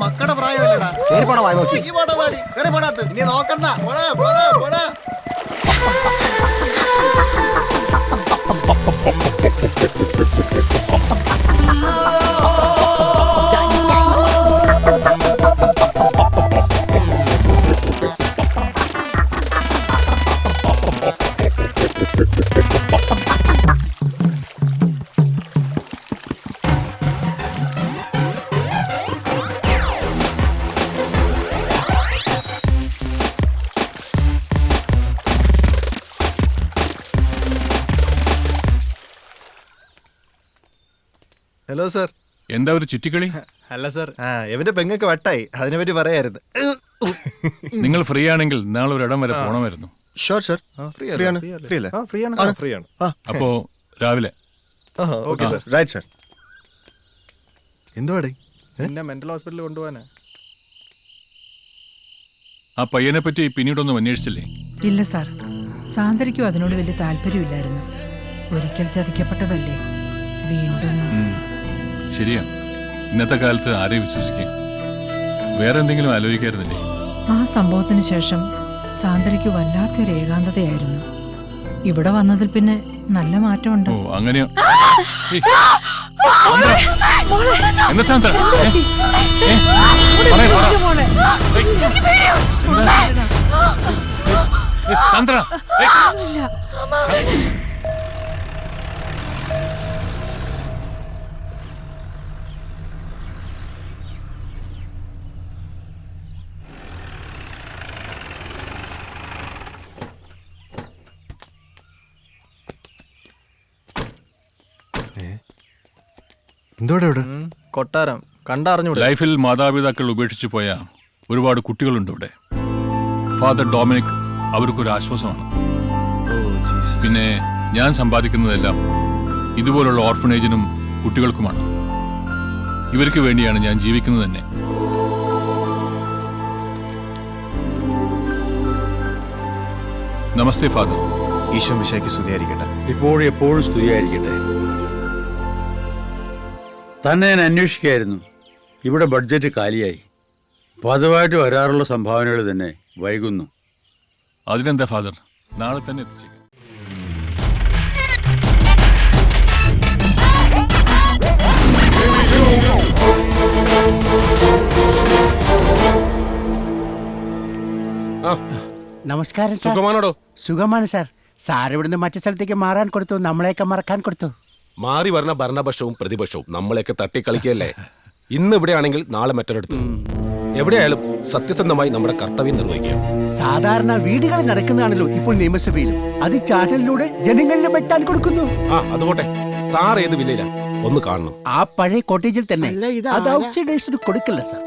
മക്കളുടെ പ്രായമല്ലടാ. ഇനി നോക്കണ്ട. Hello sir. എന്താ ഒരു ചുറ്റിക്കളി? അല്ല സർ, ഇവന്റെ പെങ്ങൊക്കെ വട്ടായി, അതിനെ പറ്റി പറയായിരുന്നു. നിങ്ങൾ ഫ്രീ ആണെങ്കിൽ നാളെ ഒരിടം വരെ പോണമായിരുന്നു. ഷുവർ സർ, ഫ്രീ ആണ്. അപ്പോ രാവിലെ. Okay sir. Right sir. എന്തുവാടേ? എന്നെ മെന്റൽ ഹോസ്പിറ്റലിൽ കൊണ്ടുപോകാനാ. ആ പയ്യനെ പറ്റി പിന്നീടൊന്നും അന്വേഷിച്ചില്ലേ? ഇല്ല സാർ, സാന്ദ്രയ്ക്കും അതിനോട് വലിയ താല്പര്യമില്ലായിരുന്നു. ഒരിക്കൽ ചതിക്കപ്പെട്ടതല്ലേ, വീണ്ടും. ശരിയാ, ഇന്നത്തെ കാലത്ത് ആരെയും വിശ്വസിക്കുക. വേറെ എന്തെങ്കിലും ആലോചിക്കായിരുന്നില്ലേ? ആ സംഭവത്തിന് ശേഷം സാന്ദ്രയ്ക്ക് വല്ലാത്തൊരു ഏകാന്തതയായിരുന്നു. ഇവിടെ വന്നതിൽ പിന്നെ നല്ല മാറ്റമുണ്ട്. ഓ അങ്ങനെയോ? എന്താ സാന്ദ്ര? സാന്ദ്ര കൊട്ടാരം കണ്ടറിഞ്ഞു. ലൈഫിൽ മാതാപിതാക്കൾ ഉപേക്ഷിച്ചു പോയ ഒരുപാട് കുട്ടികളുണ്ട് ഇവിടെ. ഫാദർ ഡൊമിനിക് അവർക്കൊരു ആശ്വാസമാണ്. പിന്നെ ഞാൻ സമ്പാദിക്കുന്നതെല്ലാം ഇതുപോലുള്ള ഓർഫനേജിനും കുട്ടികൾക്കുമാണ്. ഇവർക്ക് വേണ്ടിയാണ് ഞാൻ ജീവിക്കുന്നത് തന്നെ. നമസ്തേ ഫാദർ. ഈശോ മിശിഹായ്ക്ക് സ്തുതിയായിരിക്കട്ടെ. ഇപ്പോഴും എപ്പോഴും സ്തുതിയായിരിക്കട്ടെ. തന്നെ ഞാൻ അന്വേഷിക്കായിരുന്നു. ഇവിടെ ബഡ്ജറ്റ് കാലിയായി. പതിവായിട്ട് വരാറുള്ള സംഭാവനകൾ തന്നെ വൈകുന്നു. അതിനെന്താ ഫാദർ, നാളെ തന്നെ എത്തിച്ചേക്കാം. നമസ്കാരം സാർ. സുഖമാണോ? സുഖമാണ് സാർ. സാർ ഇവിടുന്ന് മറ്റു സ്ഥലത്തേക്ക് മാറാൻ കൊടുത്തു, നമ്മളെയൊക്കെ മറക്കാൻ കൊടുത്തു. മാറി വരുന്ന ഭരണപക്ഷവും പ്രതിപക്ഷവും നമ്മളെയൊക്കെ തട്ടിക്കളിക്കല്ലേ. ഇന്ന് ഇവിടെയാണെങ്കിൽ നാളെ മറ്റൊരിടത്ത്. എവിടെയായാലും സത്യസന്ധമായി നമ്മുടെ കർത്തവ്യം നിർവഹിക്കുക. സാധാരണ വീടുകളിൽ നടക്കുന്നതാണല്ലോ ഇപ്പോൾ നിയമസഭയിലും. അത് ചാനലിലൂടെ ജനങ്ങളിലും എത്താൻ കൊടുക്കുന്നു. അതുപോട്ടെ, സാർ ഏത് വിലയിലാ ഒന്ന് കാണണം. ആ പഴയ കോട്ടേജിൽ തന്നെ. അത് ഔട്ട്സൈഡേഴ്സിന് കൊടുക്കില്ല സാർ.